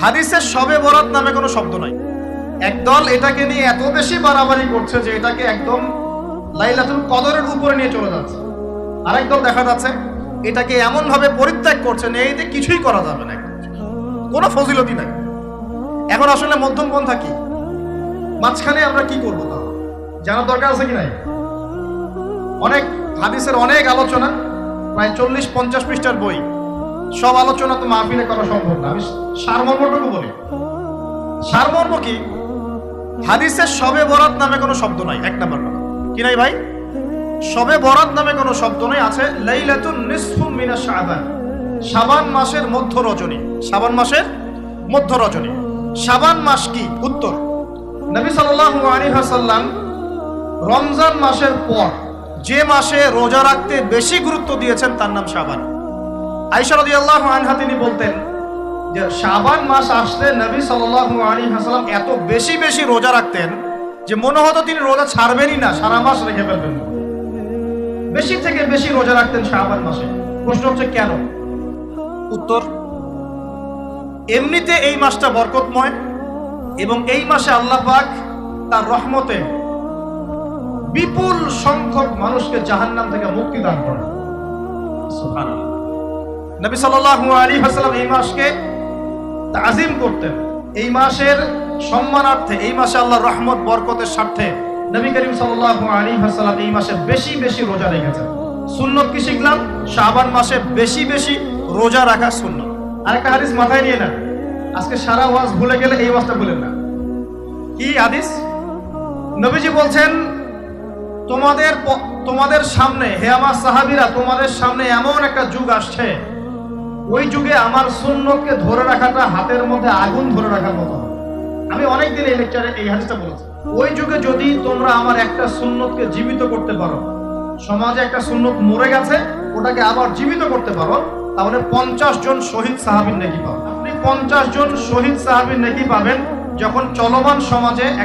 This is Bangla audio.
হাদিসে শবে বরাত নামে কোনো শব্দ নাই। একদল এটাকে নিয়ে এত বেশি বাড়াবাড়ি করছে যে এটাকে একদম লাইলাতুল কদরের উপরে নিয়ে চলে যাচ্ছে। আরেকদল দেখা যাচ্ছে এটাকে এমন ভাবে পরিত্যাগ করছে যে এতে কিছুই করা যাবে না, কোনো ফজিলতি নাই। এখন আসলে মধ্যম পন্থা কি, মাঝখানে আমরা কি করবো তা জানার দরকার আছে কি নাই? অনেক হাদিসের অনেক আলোচনা, প্রায় 40-50 পৃষ্ঠার বই, সব আলোচনা তো মাহফিলে করা সম্ভব না। আমি সারমর্মটুকু বলি। সারমর্ম কি? হাদিসের শবে বরাত নামে কোনো শব্দ নাই। এক নাম্বার কথা কি নাই ভাই? শবে বরাত নামে কোনো শব্দ নাই। আছে লাইলাতুন নিসফু মিনাশ শাবান, শাবান মাসের মধ্য রজনী। শাবান মাসের মধ্য রজনী। শাবান মাস কি? উত্তর, নবী সাল্লাল্লাহু আলাইহি ওয়াসাল্লাম রমজান মাসের পর যে মাসে রোজা রাখতে বেশি গুরুত্ব দিয়েছেন তার নাম শাবান। আয়েশা রাদিয়াল্লাহু আনহা তিনি বলতেন যে শাবান মাস আসলে নবী সাল্লাল্লাহু আলাইহি ওয়াসাল্লাম এত বেশি বেশি রোজা রাখতেন যে মনে হতো তিনি রোজা ছাড়বেনই না, সারা মাস রেখে ফেলবেন। বেশি থেকে বেশি রোজা রাখতেন শাবান মাসে। প্রশ্ন হচ্ছে কেন? উত্তর, এমনিতে এই মাসটা বরকতময় এবং এই মাসে আল্লাহ পাক তার রহমতে বিপুল সংখ্যক মানুষকে জাহান্নাম থেকে মুক্তি দান করেন। সুবহানাল্লাহ। নবী সাল্লাল্লাহু আলাইহি ওয়াসাল্লাম এই মাসকে তাজিম করতেন। এই মাসের সম্মানার্থে, এই মাসে আল্লাহর রহমত বরকতের স্বার্থে নবী করিম সাল্লাল্লাহু আলাইহি ওয়াসাল্লাম এই মাসে বেশি বেশি রোজা রেখেছেন। সুন্নত কি শিখলাম? শাবান মাসে বেশি বেশি রোজা রাখা সুন্নত। আরেকটা হাদিস মাথায় নিয়ে না, আজকে সারা ওয়াজ ভুলে গেলে এই ওয়াজটা ভুলেন না। কি হাদিস? নবীজি বলছেন, তোমাদের সামনে, হে আমার সাহাবীরা, তোমাদের সামনে এমন একটা যুগ আসছে, ওই যুগে আমার সুন্নতকে ধরে রাখাটা হাতের মধ্যে আগুন ধরে রাখার মতো। আমি অনেকদিন এই লেকচারে এই হাদিসটা বলেছি। ওই যুগে যদি তোমরা আমার একটা সুন্নতকে জীবিত করতে পারো, সমাজে একটা সুন্নত মরে গেছে ওটাকে আবার জীবিত করতে পারো, তাহলে 50 জন শহীদ সাহাবীর নেকি পাবেন। আপনি 50 জন শহীদ সাহাবীর নেকি পাবেন যখন চলমান সমাজে একটা